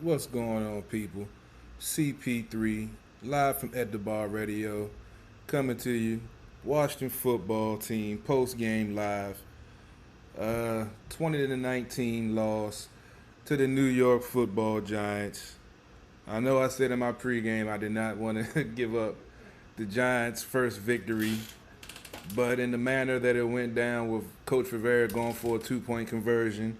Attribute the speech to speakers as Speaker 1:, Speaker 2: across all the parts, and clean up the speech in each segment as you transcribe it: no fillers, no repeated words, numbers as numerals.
Speaker 1: What's going on, people? CP3, live from At the Bar Radio, coming to you. Washington football team, post-game live. 20-19 loss to the New York football Giants. I know I said in my pregame I did not want to give up the Giants' first victory, but in the manner that it went down with Coach Rivera going for a two-point conversion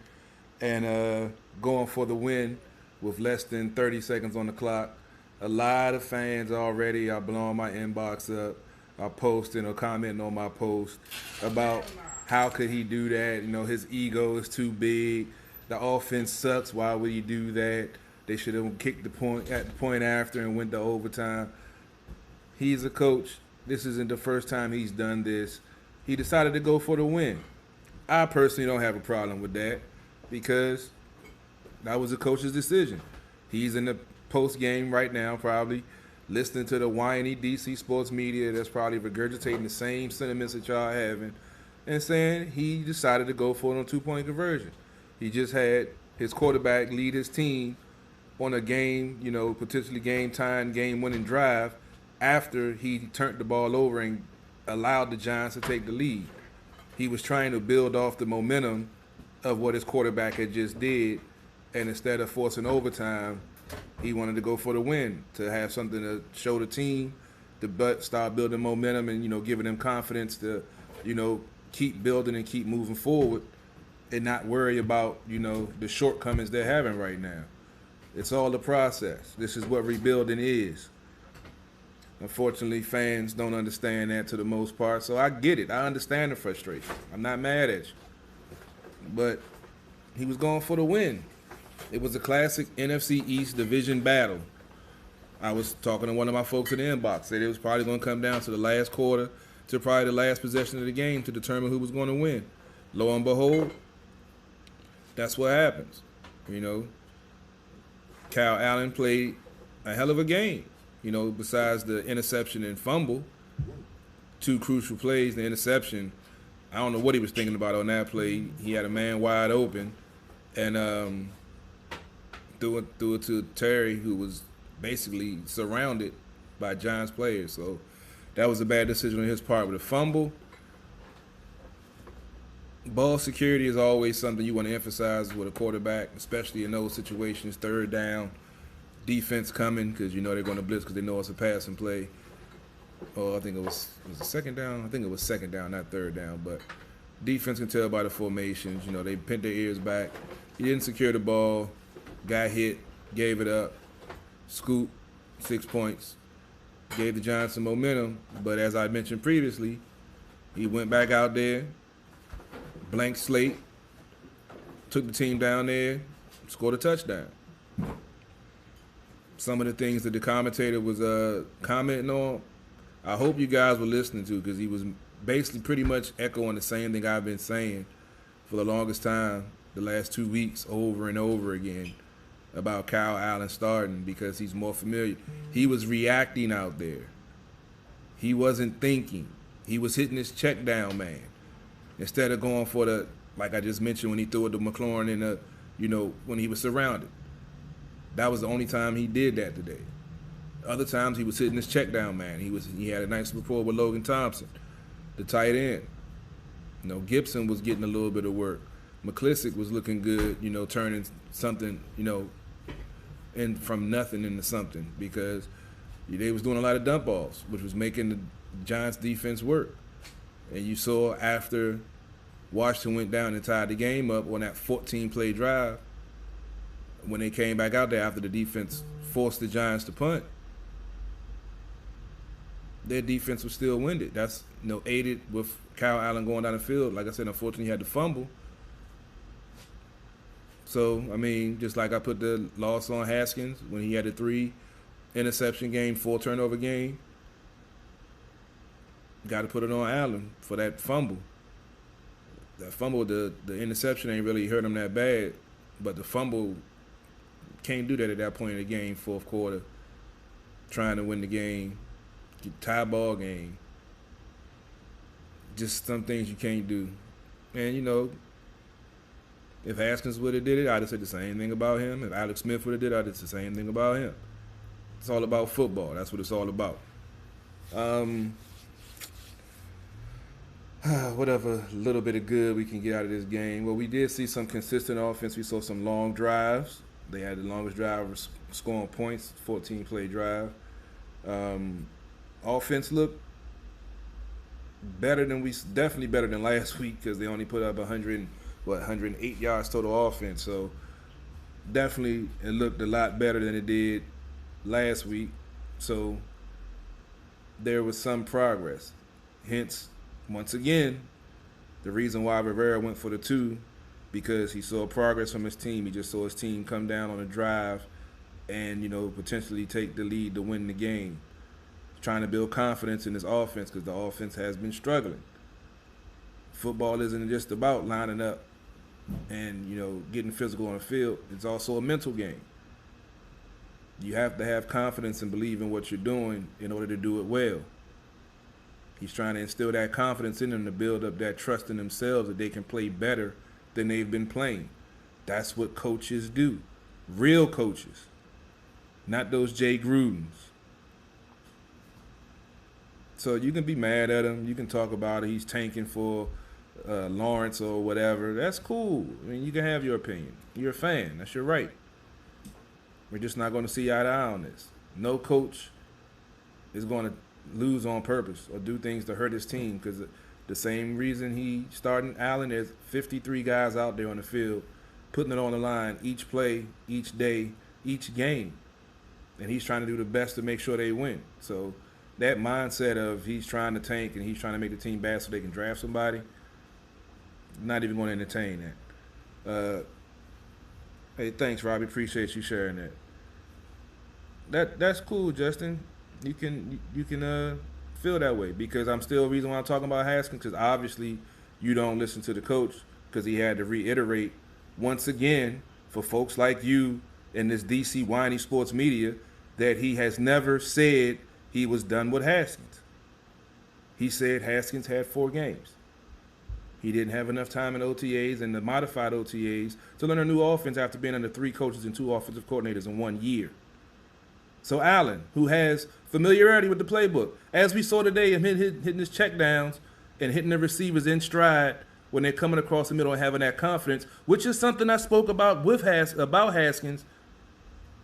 Speaker 1: and going for the win with less than 30 seconds on the clock. A lot of fans already are blowing my inbox up, are posting or commenting on my post about how could he do that. You know, his ego is too big. The offense sucks. Why would he do that? They should have kicked the point at the point after and went to overtime. He's a coach. This isn't the first time he's done this. He decided to go for the win. I personally don't have a problem with that because that was the coach's decision. He's in the post game right now, probably listening to the whiny DC sports media that's probably regurgitating the same sentiments that y'all having and saying he decided to go for it on two-point conversion. He just had his quarterback lead his team on a game, potentially game time, game winning drive after he turned the ball over and allowed the Giants to take the lead. He was trying to build off the momentum of what his quarterback had just did, and instead of forcing overtime, he wanted to go for the win, to have something to show the team, to start building momentum and, giving them confidence to, keep building and keep moving forward and not worry about, the shortcomings they're having right now. It's all a process. This is what rebuilding is. Unfortunately, fans don't understand that to the most part, so I get it. I understand the frustration. I'm not mad at you. But he was going for the win. It was a classic NFC East division battle. I was talking to one of my folks in the inbox, said it was probably going to come down to the last quarter, to probably the last possession of the game to determine who was going to win. Lo and behold, that's what happens. Kyle Allen played a hell of a game. Besides the interception and fumble, two crucial plays, the interception, I don't know what he was thinking about on that play. He had a man wide open and threw it to Terry, who was basically surrounded by Giants players. So that was a bad decision on his part with a fumble. Ball security is always something you want to emphasize with a quarterback, especially in those situations, third down, defense coming because they're going to blitz because they know it's a passing play. I think it was a second down? I think it was second down, not third down. But defense can tell by the formations. They pinned their ears back. He didn't secure the ball. Got hit, gave it up. Scoop, 6 points. Gave the Giants some momentum. But as I mentioned previously, he went back out there, blank slate, took the team down there, scored a touchdown. Some of the things that the commentator was commenting on, I hope you guys were listening to, because he was basically pretty much echoing the same thing I've been saying for the longest time, the last 2 weeks, over and over again, about Kyle Allen starting because he's more familiar. He was reacting out there. He wasn't thinking. He was hitting his check down man instead of going for the, like I just mentioned, when he threw it to McLaurin in the, when he was surrounded. That was the only time he did that today. Other times he was hitting his check down man. He had a nice rapport with Logan Thompson, the tight end. Gibson was getting a little bit of work. McClissick was looking good, turning something, in from nothing into something because they was doing a lot of dump balls, which was making the Giants defense work. And you saw after Washington went down and tied the game up on that 14-play drive, when they came back out there after the defense forced the Giants to punt, their defense was still winded. That's aided with Kyle Allen going down the field. Like I said, unfortunately, he had the fumble. So, just like I put the loss on Haskins when he had a 3-interception game, 4-turnover game, got to put it on Allen for that fumble. That fumble, the interception ain't really hurt him that bad, but the fumble can't do that at that point in the game, fourth quarter, trying to win the game, tie ball game. Just some things you can't do. And, If Haskins would have did it, I'd have said the same thing about him. If Alex Smith would have did it, I'd have said the same thing about him. It's all about football. That's what it's all about. Whatever little bit of good we can get out of this game. Well, we did see some consistent offense. We saw some long drives. They had the longest drive scoring points, 14-play drive. Offense looked better than definitely better than last week because they only put up 108 yards total offense. So definitely it looked a lot better than it did last week. So there was some progress. Hence, once again, the reason why Rivera went for the 2, because he saw progress from his team. He just saw his team come down on a drive and, potentially take the lead to win the game. Trying to build confidence in his offense because the offense has been struggling. Football isn't just about lining up and, getting physical on the field. It's also a mental game. You have to have confidence and believe in what you're doing in order to do it well. He's trying to instill that confidence in them to build up that trust in themselves that they can play better than they've been playing. That's what coaches do. Real coaches. Not those Jay Grudens. So you can be mad at him. You can talk about it. He's tanking for Lawrence or whatever. That's cool. I mean, you can have your opinion. You're a fan. That's your right. We're just not going to see eye to eye on this. No coach is going to lose on purpose or do things to hurt his team because the same reason he starting Allen, there's 53 guys out there on the field putting it on the line each play, each day, each game. And he's trying to do the best to make sure they win. So that mindset of he's trying to tank and he's trying to make the team bad so they can draft somebody, not even going to entertain that. Hey, thanks, Robbie. Appreciate you sharing that. That's cool, Justin. You can feel that way because I'm still the reason why I'm talking about Haskins because obviously you don't listen to the coach because he had to reiterate once again for folks like you in this DC whiny sports media that he has never said he was done with Haskins. He said Haskins had 4 games. He didn't have enough time in OTAs and the modified OTAs to learn a new offense after being under 3 coaches and 2 offensive coordinators in 1 year. So Allen, who has familiarity with the playbook, as we saw today, him hitting his checkdowns and hitting the receivers in stride when they're coming across the middle and having that confidence, which is something I spoke about about Haskins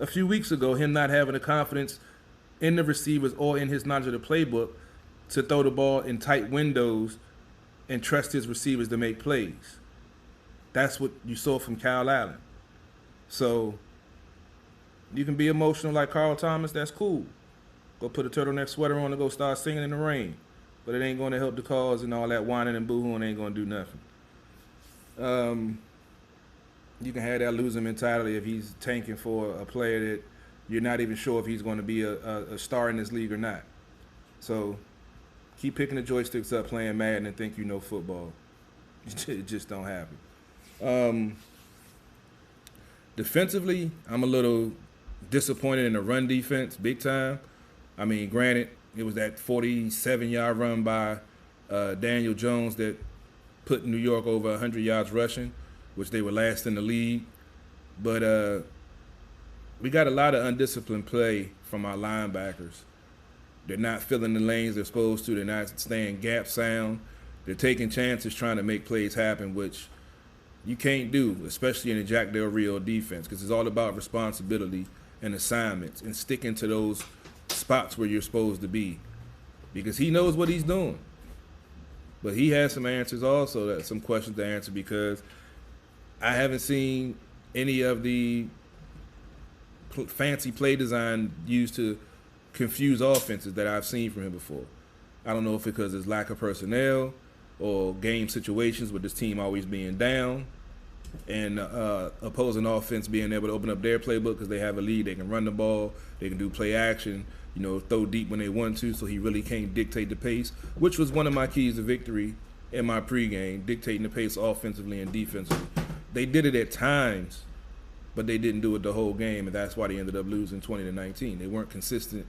Speaker 1: a few weeks ago, him not having the confidence in the receivers or in his knowledge of the playbook to throw the ball in tight windows and trust his receivers to make plays. That's what you saw from Kyle Allen. So you can be emotional like Carl Thomas, that's cool. Go put a turtleneck sweater on and go start singing in the rain. But it ain't going to help the cause and all that whining and boo-hooing ain't going to do nothing. You can have that loser mentality if he's tanking for a player that you're not even sure if he's going to be a star in this league or not. So keep picking the joysticks up, playing Madden, and think you know football. It just don't happen. Defensively, I'm a little disappointed in the run defense, big time. I mean, granted, it was that 47-yard run by Daniel Jones that put New York over 100 yards rushing, which they were last in the league. But we got a lot of undisciplined play from our linebackers. They're not filling the lanes they're supposed to. They're not staying gap sound. They're taking chances trying to make plays happen, which you can't do, especially in the Jack Del Rio defense, because it's all about responsibility and assignments and sticking to those spots where you're supposed to be, because he knows what he's doing. But he has some answers also, some questions to answer, because I haven't seen any of the fancy play design used to confuse offenses that I've seen from him before. I don't know if it's because there's lack of personnel or game situations with this team always being down and opposing offense being able to open up their playbook because they have a lead. They can run the ball. They can do play action, throw deep when they want to, so he really can't dictate the pace, which was one of my keys to victory in my pregame, dictating the pace offensively and defensively. They did it at times, but they didn't do it the whole game, and that's why they ended up losing 20-19. They weren't consistent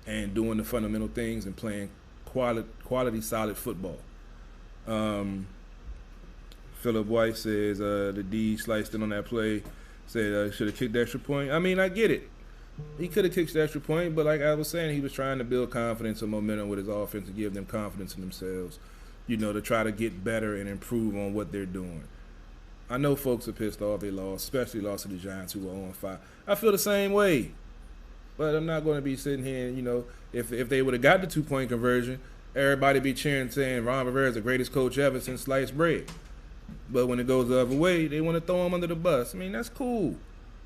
Speaker 1: and doing the fundamental things and playing quality solid football. Philip White says the D sliced in on that play. Said should have kicked the extra point. I mean, I get it. He could have kicked the extra point, but like I was saying, he was trying to build confidence and momentum with his offense and give them confidence in themselves, to try to get better and improve on what they're doing. I know folks are pissed off they lost, especially lost to the Giants who were 0-5. I feel the same way, but I'm not going to be sitting here and, if they would have got the 2-point conversion, everybody be cheering saying Ron Rivera is the greatest coach ever since sliced bread. But when it goes the other way, they want to throw him under the bus. I mean, that's cool.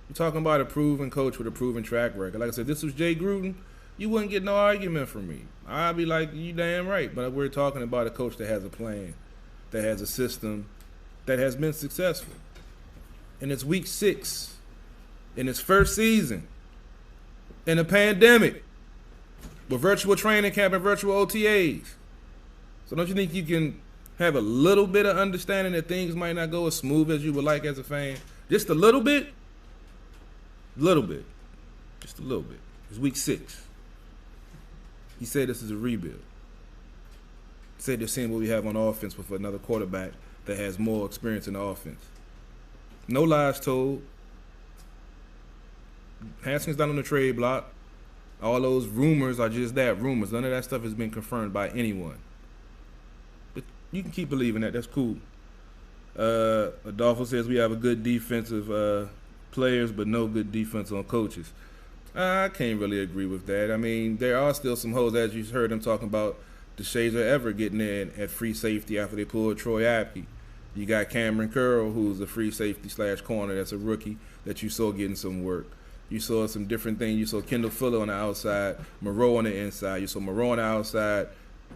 Speaker 1: You're talking about a proven coach with a proven track record. Like I said, this was Jay Gruden, you wouldn't get no argument from me. I'd be like, you damn right. But we're talking about a coach that has a plan, that has a system, that has been successful. And it's week 6 in its first season in a pandemic with virtual training camp and virtual OTAs. So don't you think you can have a little bit of understanding that things might not go as smooth as you would like as a fan? Just a little bit? Little bit. Just a little bit. It's week 6. He said this is a rebuild. He said they're seeing what we have on offense with another quarterback that has more experience in the offense. No lies told. Haskins down on the trade block. All those rumors are just that, rumors. None of that stuff has been confirmed by anyone. But you can keep believing that. That's cool. Adolfo says we have a good defensive players, but no good defense on coaches. I can't really agree with that. I mean, there are still some holes, as you heard them talking about DeShazer Everett getting in at free safety after they pulled Troy Apke. You got Cameron Curl, who's a free safety / corner that's a rookie that you saw getting some work. You saw some different things. You saw Kendall Fuller on the outside, Moreau on the inside. You saw Moreau on the outside,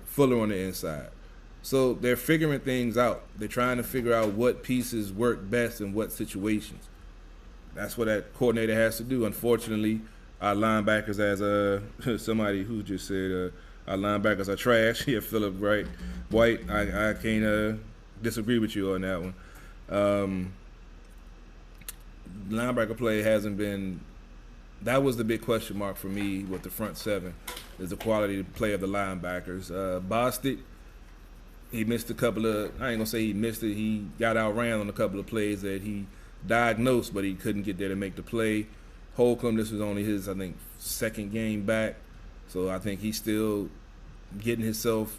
Speaker 1: Fuller on the inside. So they're figuring things out. They're trying to figure out what pieces work best in what situations. That's what that coordinator has to do. Unfortunately, our linebackers, as somebody who just said our linebackers are trash. Yeah, Philip White. I can't disagree with you on that one. Linebacker play hasn't been. That was the big question mark for me with the front seven, is the quality of play of the linebackers. Bostic, he missed a couple of. I ain't gonna say he missed it. He got outran on a couple of plays that he diagnosed, but he couldn't get there to make the play. Holcomb, this was only his, I think, second game back. So I think he's still getting himself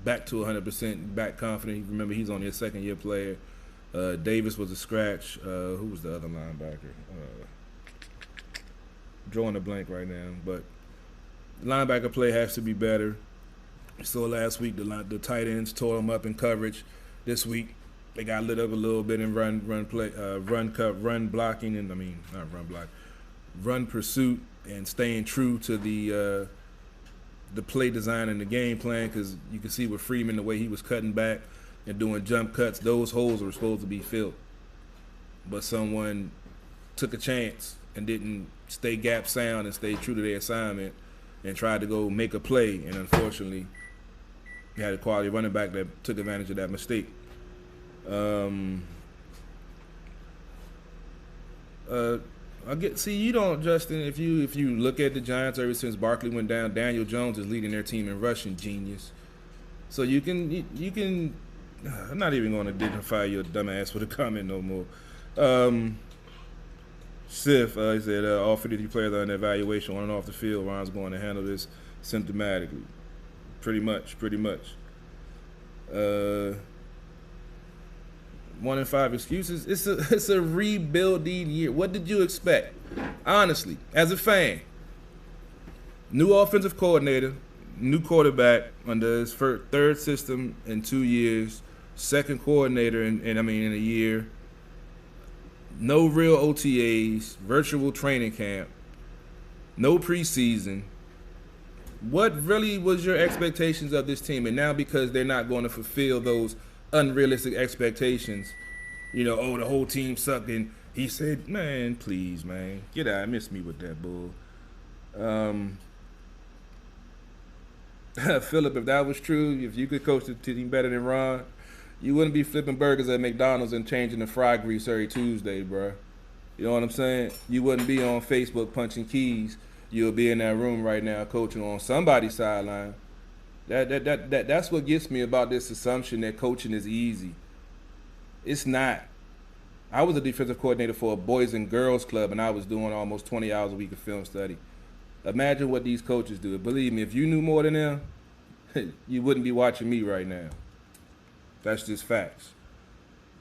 Speaker 1: back to 100%, back confident. Remember, he's only a second-year player. Davis was a scratch. Who was the other linebacker? Drawing a blank right now. But linebacker play has to be better. So last week, the tight ends tore them up in coverage. This week, they got lit up a little bit in run blocking, and not run block, run pursuit, and staying true to the play design and the game plan, because you can see with Freeman the way he was cutting back and doing jump cuts, those holes were supposed to be filled. But someone took a chance and didn't stay gap sound and stay true to their assignment and tried to go make a play, and unfortunately you had a quality running back that took advantage of that mistake. You don't, Justin. If you look at the Giants ever since Barkley went down, Daniel Jones is leading their team in rushing, genius. So you can. I'm not even going to dignify your dumbass with a comment no more. Sif, he said all 53 players are in evaluation on and off the field. Ron's going to handle this symptomatically. Pretty much. 1-5 excuses. It's a rebuilding year. What did you expect? Honestly, as a fan, new offensive coordinator, new quarterback under his third system in 2 years, second coordinator in a year. No real OTAs, virtual training camp, no preseason. What really was your expectations of this team? And now, because they're not going to fulfill those unrealistic expectations, the whole team sucked, and he said, man, please, man, get out, miss me with that bull. Philip, if that was true, if you could coach the team better than Ron, you wouldn't be flipping burgers at McDonald's and changing the fry grease every Tuesday, bro. You know what I'm saying? You wouldn't be on Facebook punching keys. You'll be in that room right now coaching on somebody's sideline. That's what gets me about this assumption that coaching is easy. It's not. I was a defensive coordinator for a boys and girls club, and I was doing almost 20 hours a week of film study. Imagine what these coaches do. Believe me, if you knew more than them, you wouldn't be watching me right now. That's just facts.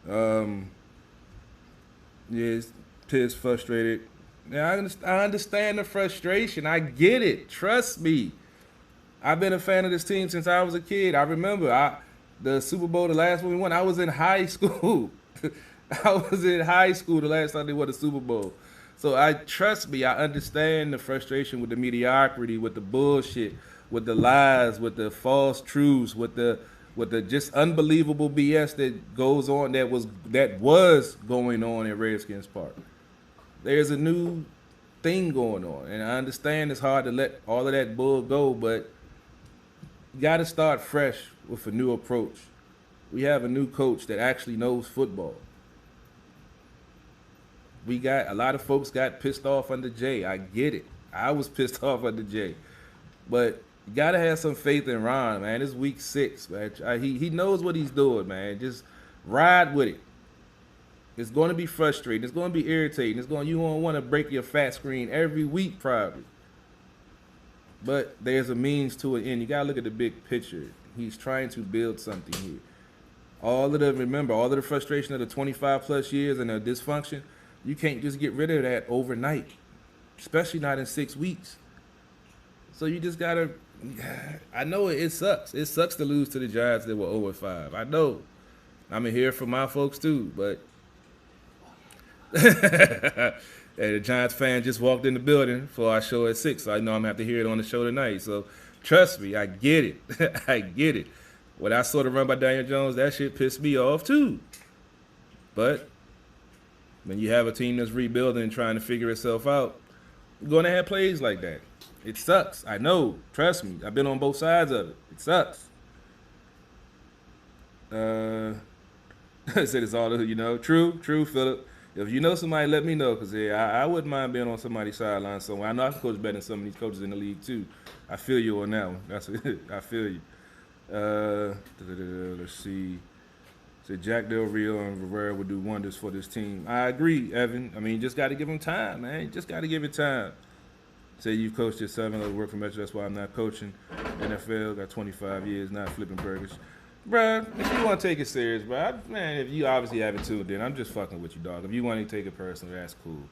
Speaker 1: Yeah, pissed, frustrated. Yeah, I understand the frustration. I get it. Trust me. I've been a fan of this team since I was a kid. I remember the Super Bowl, the last one we won. I was in high school. I was in high school the last time they won the Super Bowl. So trust me, I understand the frustration with the mediocrity, with the bullshit, with the lies, with the false truths, with the just unbelievable BS that goes on that was going on in Redskins Park. There's a new thing going on, and I understand it's hard to let all of that bull go, but you got to start fresh with a new approach. We have a new coach that actually knows football. A lot of folks got pissed off under Jay. I get it. I was pissed off under Jay. But you got to have some faith in Ron, man. It's week 6, man. He knows what he's doing, man. Just ride with it. It's going to be frustrating. It's going to be irritating. You won't want to break your fat screen every week, probably. But there's a means to an end. You got to look at the big picture. He's trying to build something here. All of the frustration of the 25-plus years and the dysfunction, you can't just get rid of that overnight, especially not in 6 weeks. So you just got to – I know it sucks. It sucks to lose to the Giants that were 0-5. I know. I'm in here for my folks too, but – and the Giants fan just walked in the building for our show at 6, so I know I'm going to have to hear it on the show tonight. So trust me, I get it. I get it. When I saw the run by Daniel Jones, that shit pissed me off too. But when you have a team that's rebuilding and trying to figure itself out, you're going to have plays like that. It sucks. I know. Trust me. I've been on both sides of it. It sucks. I said it's all, true, Philip. If you know somebody, let me know, because I wouldn't mind being on somebody's sideline somewhere. I know I can coach better than some of these coaches in the league too. I feel you on that one. I feel you. Let's see. Said Jack Del Rio and Rivera would do wonders for this team. I agree, Evan. I mean, you just got to give them time, man. Just got to give it time. Say you've coached at 7, I work for Metro, that's why I'm not coaching NFL. Got 25 years, not flipping burgers. Bruh, if you want to take it serious, man, if you obviously haven't tuned in, I'm just fucking with you, dog. If you want to take it personally, that's cool.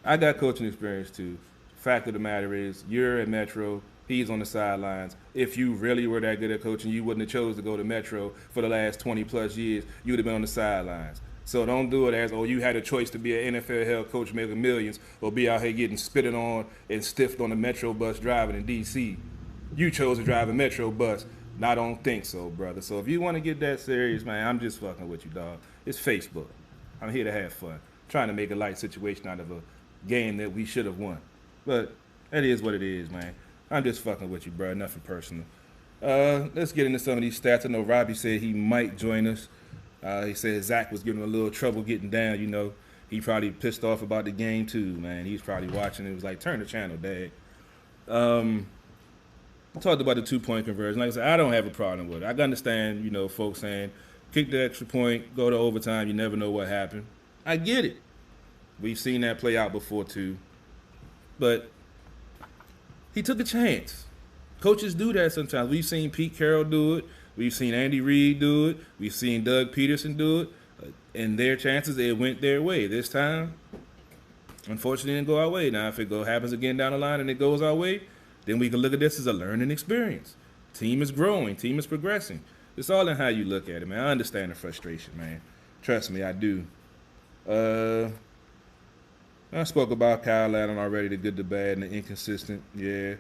Speaker 1: I got coaching experience, too. Fact of the matter is, you're at Metro. He's on the sidelines. If you really were that good at coaching, you wouldn't have chose to go to Metro for the last 20-plus years. You would have been on the sidelines. So don't do it as, you had a choice to be an NFL head coach making millions or be out here getting spitted on and stiffed on a Metro bus driving in D.C. You chose to drive a Metro bus. And I don't think so, brother. So if you want to get that serious, man, I'm just fucking with you, dog. It's Facebook. I'm here to have fun. Trying to make a light situation out of a game that we should have won. But that is what it is, man. I'm just fucking with you, bro. Nothing personal. Let's get into some of these stats. I know Robbie said he might join us. He said Zach was giving a little trouble getting down. He probably pissed off about the game too, man. He's probably watching. It was like, turn the channel, Dad. I talked about the 2-point conversion. Like I said, I don't have a problem with it. I can understand, folks saying, kick the extra point, go to overtime, you never know what happened. I get it. We've seen that play out before too. But he took a chance. Coaches do that sometimes. We've seen Pete Carroll do it. We've seen Andy Reid do it. We've seen Doug Peterson do it. And their chances, it went their way. This time, unfortunately, it didn't go our way. Now, if it happens again down the line and it goes our way, then we can look at this as a learning experience. Team is growing. Team is progressing. It's all in how you look at it, man. I understand the frustration, man. Trust me, I do. I spoke about Kyle Allen already, the good, the bad, and the inconsistent. Yeah.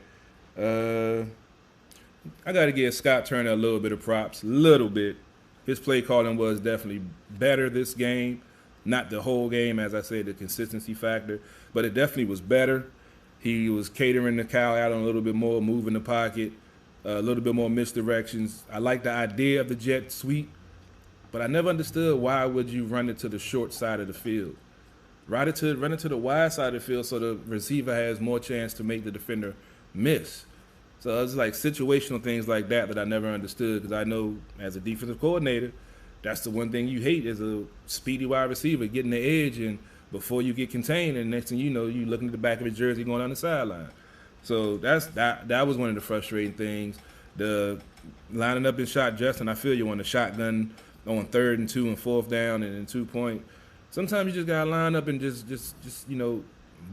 Speaker 1: I got to give Scott Turner a little bit of props. Little bit. His play calling was definitely better this game. Not the whole game, as I said, the consistency factor. But it definitely was better. He was catering to Kyle Allen a little bit more, moving the pocket, a little bit more misdirections. I like the idea of the jet sweep, but I never understood why would you run it to the short side of the field. Run it to the wide side of the field so the receiver has more chance to make the defender miss. So it's like situational things like that I never understood, because I know as a defensive coordinator, that's the one thing you hate as a speedy wide receiver, getting the edge and before you get contained, and next thing you know, you looking at the back of his jersey going down the sideline. So that was one of the frustrating things. The lining up in shot Justin, I feel you on the shotgun on 3rd and 2 and 4th down and 2 point. Sometimes you just gotta line up and just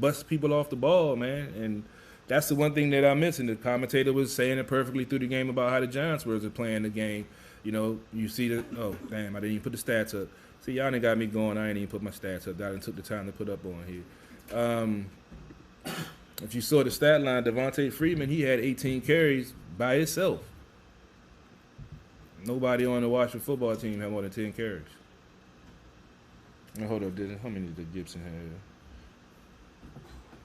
Speaker 1: bust people off the ball, man. And that's the one thing that I mentioned. The commentator was saying it perfectly through the game about how the Giants were playing the game. You see the damn, I didn't even put the stats up. See, y'all done got me going. I ain't even put my stats up. I done took the time to put up on here. If you saw the stat line, Devontae Freeman, he had 18 carries by himself. Nobody on the Washington football team had more than 10 carries. Hold up, how many did Gibson have?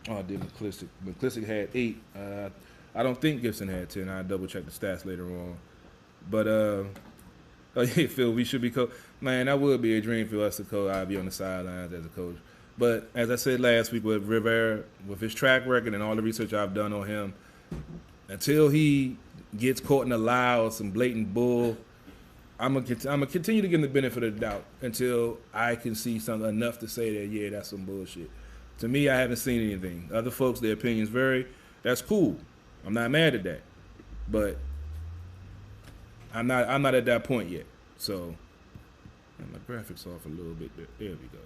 Speaker 1: Oh, I did McClissick. McClissick had 8. I don't think Gibson had 10. I'll double check the stats later on. But Phil, we should be man, that would be a dream for us to coach. I'd be on the sidelines as a coach. But as I said last week with Rivera, with his track record and all the research I've done on him, until he gets caught in a lie or some blatant bull, I'm gonna continue to give him the benefit of the doubt until I can see something enough to say that, yeah, that's some bullshit. To me, I haven't seen anything. Other folks, their opinions vary. That's cool. I'm not mad at that. But I'm not at that point yet. So my graphics off a little bit. There we go.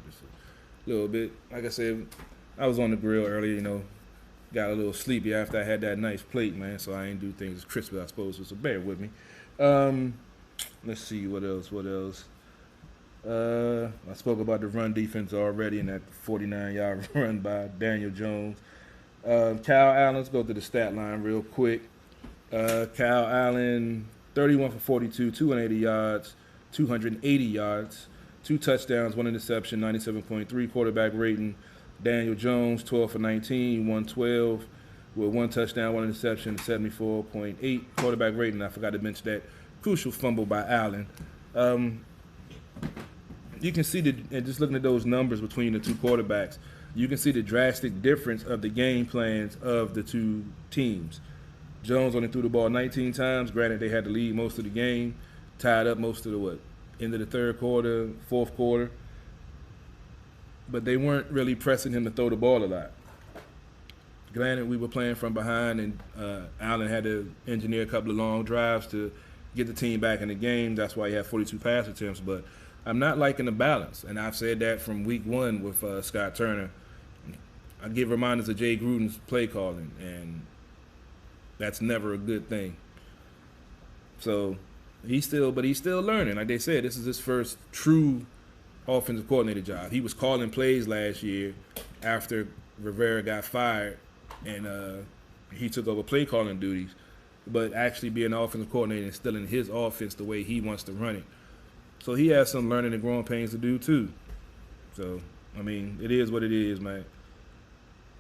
Speaker 1: Just a little bit. Like I said, I was on the grill earlier, got a little sleepy after I had that nice plate, man, so I ain't do things as crisp as I supposed to, so bear with me. Let's see, what else? I spoke about the run defense already in that 49-yard run by Daniel Jones. Kyle Allen, let's go to the stat line real quick. Kyle Allen, 31 for 42, 280 yards, 280 yards, 2 touchdowns, 1 interception, 97.3 quarterback rating. Daniel Jones, 12 for 19, 112 with 1 touchdown, 1 interception, 74.8 quarterback rating. I forgot to mention that crucial fumble by Allen. You can see and just looking at those numbers between the two quarterbacks, you can see the drastic difference of the game plans of the two teams. Jones only threw the ball 19 times. Granted, they had to lead most of the game, tied up most of the end of the 3rd quarter, 4th quarter. But they weren't really pressing him to throw the ball a lot. Granted, we were playing from behind, and Allen had to engineer a couple of long drives to get the team back in the game. That's why he had 42 pass attempts. But I'm not liking the balance, and I've said that from week 1 with Scott Turner. I give reminders of Jay Gruden's play calling, and that's never a good thing. So he's still learning. Like they said, this is his first true offensive coordinator job. He was calling plays last year after Rivera got fired, and he took over play calling duties. But actually being an offensive coordinator and instilling his offense the way he wants to run it. So he has some learning and growing pains to do too. So, I mean, it is what it is, man.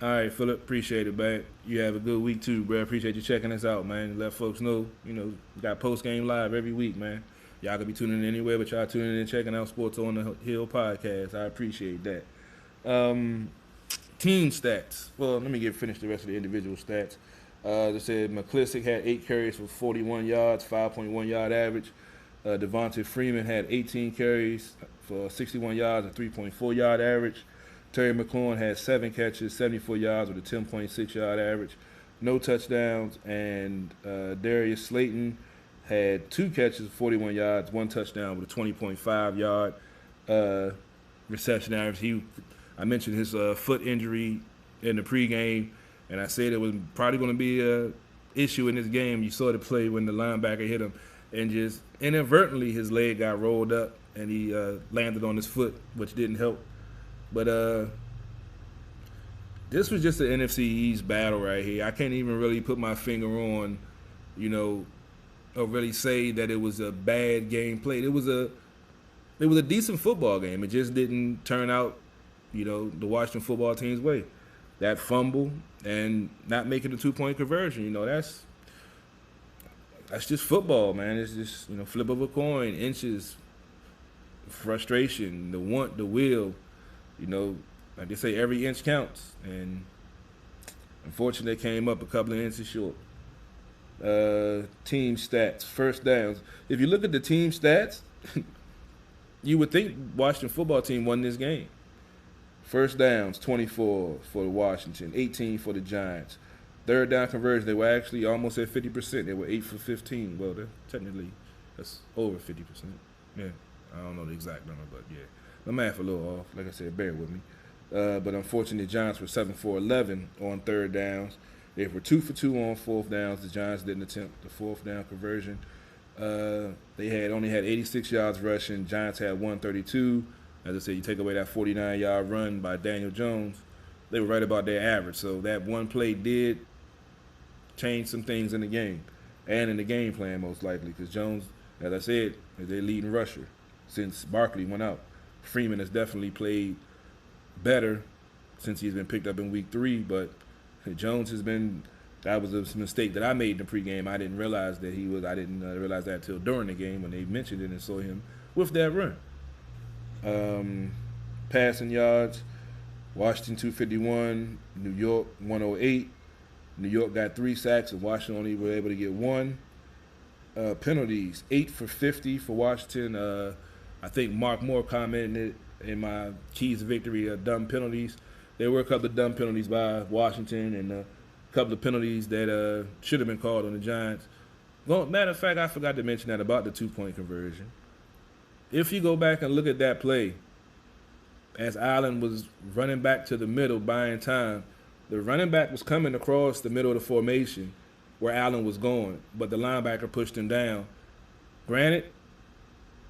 Speaker 1: All right, Philip, appreciate it, man. You have a good week too, bro. Appreciate you checking us out, man. Let folks know, we got Postgame Live every week, man. Y'all could be tuning in anywhere, but y'all tuning in and checking out Sports on the Hill podcast. I appreciate that. Team stats. Well, let me finish the rest of the individual stats. They said McClissick had 8 carries for 41 yards, 5.1 yard average. Devontae Freeman had 18 carries for 61 yards and 3.4 yard average. Terry McLaurin had 7 catches, 74 yards with a 10.6 yard average. No touchdowns. And Darius Slayton had 2 catches, 41 yards, 1 touchdown with a 20.5 yard reception average. I mentioned his foot injury in the pregame, and I said it was probably going to be an issue in this game. You saw the play when the linebacker hit him, and just inadvertently his leg got rolled up, and he landed on his foot, which didn't help. But this was just an NFC East battle right here. I can't even really put my finger on, or really say that it was a bad game played. It was a decent football game. It just didn't turn out, the Washington football team's way. That fumble and not making the 2-point conversion, that's just football, man. It's just, flip of a coin, inches, frustration, the want, the will. Like they say, every inch counts. And unfortunately, they came up a couple of inches short. Team stats, first downs. If you look at the team stats, You would think Washington football team won this game. First downs, 24 for the Washington, 18 for the Giants. Third down conversion, they were actually almost at 50%. They were 8 for 15. Well, technically, that's over 50%. Yeah, I don't know the exact number, but yeah. My math a little off. Like I said, bear with me. But unfortunately, the Giants were 7 for 11 on third downs. They were 2 for 2 on fourth downs. The Giants didn't attempt the fourth down conversion. They only had 86 yards rushing. Giants had 132. As I said, you take away that 49-yard run by Daniel Jones, they were right about their average. So that one play did change some things in the game and in the game plan most likely, because Jones, as I said, is their leading rusher since Barkley went out. Freeman has definitely played better since he's been picked up in week 3, but Jones has been. That was a mistake that I made in the pregame. I didn't realize that he was. I didn't realize that until during the game when they mentioned it and saw him with that run. Passing yards, Washington 251, New York 108. New York got 3 sacks and Washington only were able to get 1. Penalties, 8 for 50 for Washington. I think Mark Moore commented in my keys to victory, dumb penalties. There were a couple of dumb penalties by Washington and a couple of penalties that should have been called on the Giants. Well, matter of fact, I forgot to mention that about the 2-point conversion. If you go back and look at that play, as Allen was running back to the middle, buying time, the running back was coming across the middle of the formation where Allen was going, but the linebacker pushed him down. Granted,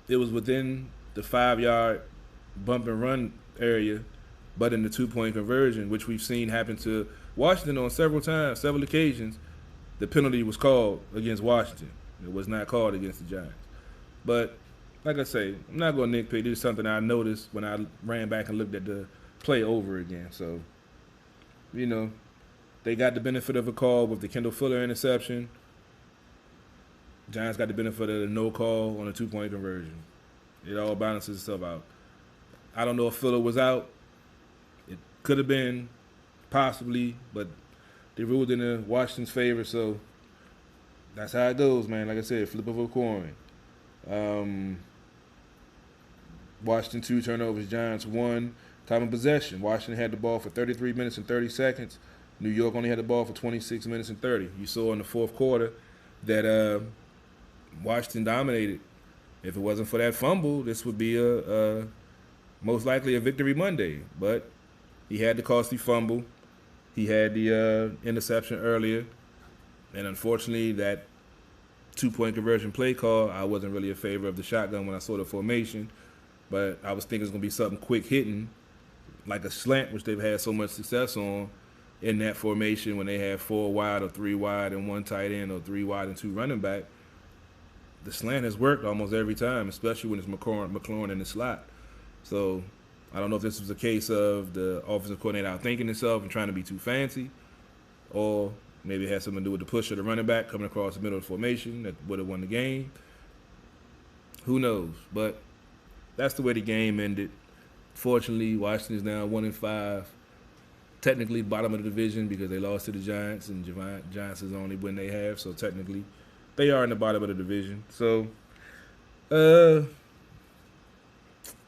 Speaker 1: it was within the 5-yard bump and run area, but in the 2-point conversion, which we've seen happen to Washington on several occasions, the penalty was called against Washington. It was not called against the Giants. But like I say, I'm not going to nitpick. This is something I noticed when I ran back and looked at the play over again. So, they got the benefit of a call with the Kendall Fuller interception. Giants got the benefit of the no call on a 2-point conversion. It all balances itself out. I don't know if Fuller was out. It could have been, possibly, but they ruled in Washington's favor, so that's how it goes, man. Like I said, flip of a coin. Washington 2 turnovers, Giants 1. Time of possession, Washington had the ball for 33 minutes and 30 seconds. New York only had the ball for 26 minutes and 30. You saw in the fourth quarter that Washington dominated. If it wasn't for that fumble, this would be most likely a victory Monday. But he had the costly fumble. He had the interception earlier. And unfortunately, that 2-point conversion play call, I wasn't really in favor of the shotgun when I saw the formation. But I was thinking it's going to be something quick hitting, like a slant, which they've had so much success on in that formation when they have 4 wide or 3 wide and 1 tight end or 3 wide and 2 running back. The slant has worked almost every time, especially when it's McLaurin in the slot. So I don't know if this was a case of the offensive coordinator outthinking himself and trying to be too fancy, or maybe it had something to do with the push of the running back coming across the middle of the formation that would have won the game. Who knows? But that's the way the game ended. Fortunately, Washington is now 1-5. Technically bottom of the division because they lost to the Giants, and Giants is the only win they have. So technically, they are in the bottom of the division. So,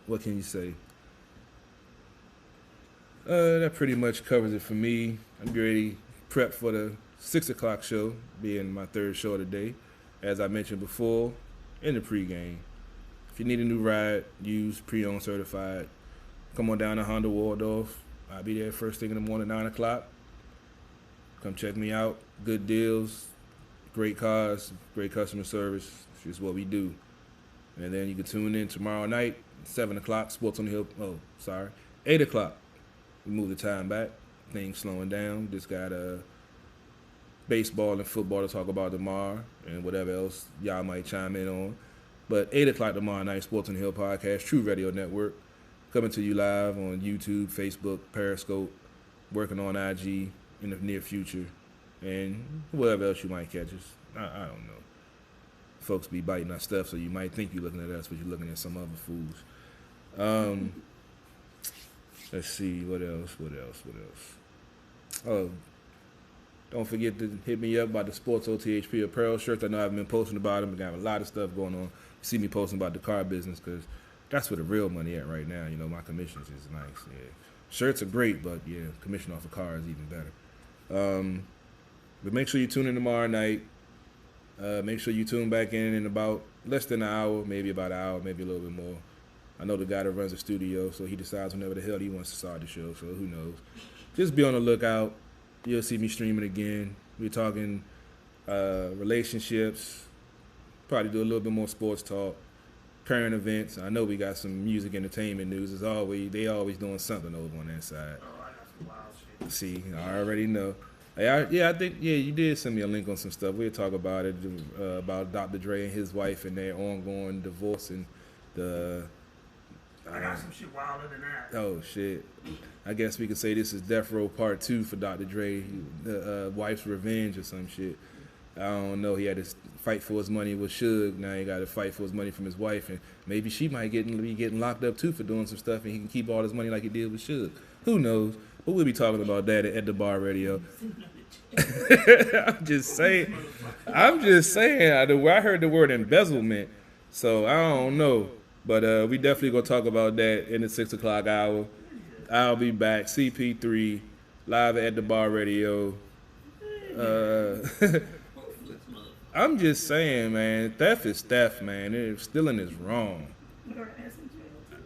Speaker 1: what can you say? That pretty much covers it for me. I'm getting ready to prep for the 6 o'clock show, being my third show of the day. As I mentioned before, in the pregame. If you need a new ride, use pre-owned certified. Come on down to Honda Waldorf. I'll be there first thing in the morning, 9 o'clock. Come check me out. Good deals, great cars, great customer service. It's just what we do. And then you can tune in tomorrow night, 7 o'clock, Sports on the Hill. 8 o'clock. We move the time back. Things slowing down. Just got baseball and football to talk about tomorrow and whatever else y'all might chime in on. But 8 o'clock tomorrow night, Sports on the Hill podcast, True Radio Network, coming to you live on YouTube, Facebook, Periscope, working on IG in the near future, and whatever else you might catch us. I don't know. Folks be biting our stuff, so you might think you're looking at us, but you're looking at some other fools. Let's see, what else? Oh, don't forget to hit me up about the Sports OTHP apparel shirts. I know I've been posting about them. I got a lot of stuff going on. You see me posting about the car business because That's where the real money at right now. My commissions is nice. Yeah, shirts are great, but yeah, commission off a car is even better. But make sure you tune in tomorrow night. Make sure you tune back in about less than an hour, maybe about an hour, maybe a little bit more. I know the guy that runs the studio, so he decides whenever the hell he wants to start the show, so who knows. Just be on the lookout. You'll see me streaming again. We're talking relationships, probably do a little bit more sports talk, current events. I know we got some music entertainment news. As always, they always doing something over on that side.
Speaker 2: Oh, I got some wild shit.
Speaker 1: See, I already know. Hey, I think you did send me a link on some stuff. We'll talk about it, about Dr. Dre and his wife and their ongoing divorce and the.
Speaker 2: I got some shit wilder than that.
Speaker 1: Oh shit! I guess we could say this is Death Row Part 2 for Dr. Dre, the wife's revenge or some shit. I don't know. He had to fight for his money with Suge. Now he got to fight for his money from his wife, and maybe she might be getting locked up too for doing some stuff, and he can keep all his money like he did with Suge. Who knows? But we'll be talking about that at the Bar Radio. I'm just saying. I heard the word embezzlement, so I don't know. But we definitely gonna talk about that in the 6 o'clock hour. I'll be back. CP3 live at the Bar Radio. I'm just saying, man. Theft is theft, man. Stealing is wrong.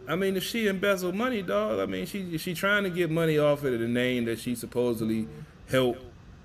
Speaker 1: I mean, if she embezzled money, dog. I mean, she trying to get money off of the name that she supposedly helped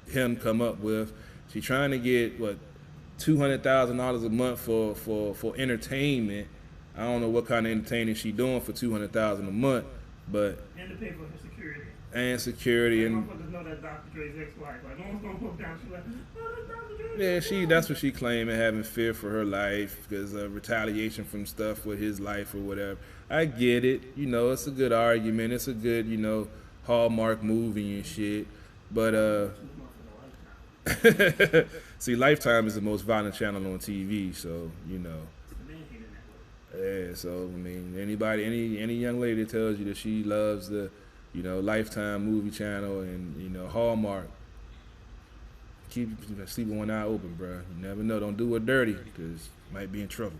Speaker 1: him come up with. She trying to get $200,000 a month for entertainment. I don't know what kind of entertaining she doing for $200,000 a month, but
Speaker 2: and to pay for her security.
Speaker 1: And security and.
Speaker 2: Motherfuckers know that Dr. Dre's ex-wife. Like, no one's gonna look down. She's like, oh, that's Dr. Dre.
Speaker 1: Yeah, that's what she claiming, having fear for her life because of retaliation from stuff with his life or whatever. I get it. It's a good argument. It's a good, Hallmark movie and shit. But see, Lifetime is the most violent channel on TV, so Yeah, so I mean, any young lady that tells you that she loves the, Lifetime movie channel and Hallmark, keep sleeping one eye open, bro. You never know. Don't do it dirty, because you might be in trouble.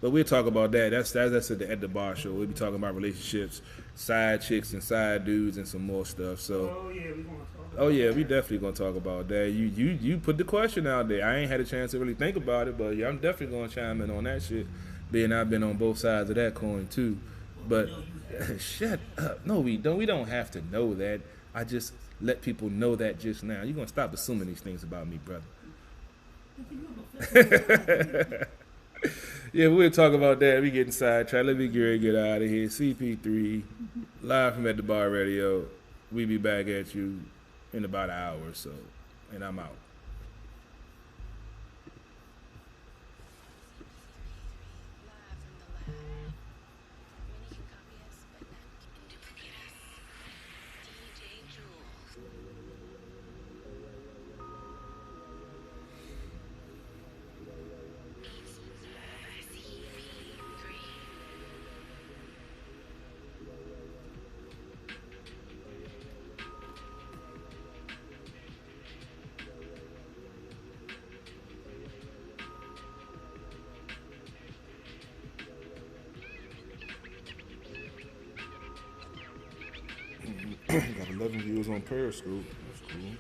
Speaker 1: But we'll talk about that. That's at the bar show. We'll be talking about relationships, side chicks and side dudes, and some more stuff. So.
Speaker 2: Oh yeah, we gonna talk.
Speaker 1: Oh yeah, we definitely gonna talk about that. You put the question out there. I ain't had a chance to really think about it, but yeah, I'm definitely gonna chime in on that shit. Being I've been on both sides of that coin too. But shut up. No, we don't. We don't have to know that. I just let people know that just now. You're gonna stop assuming these things about me, brother. Yeah, we'll talk about that. We getting sidetracked. Let me get out of here. CP3, live from at the Bar Radio. We be back at you in about an hour or so, and I'm out. Got 11 viewers on Periscope. That's cool.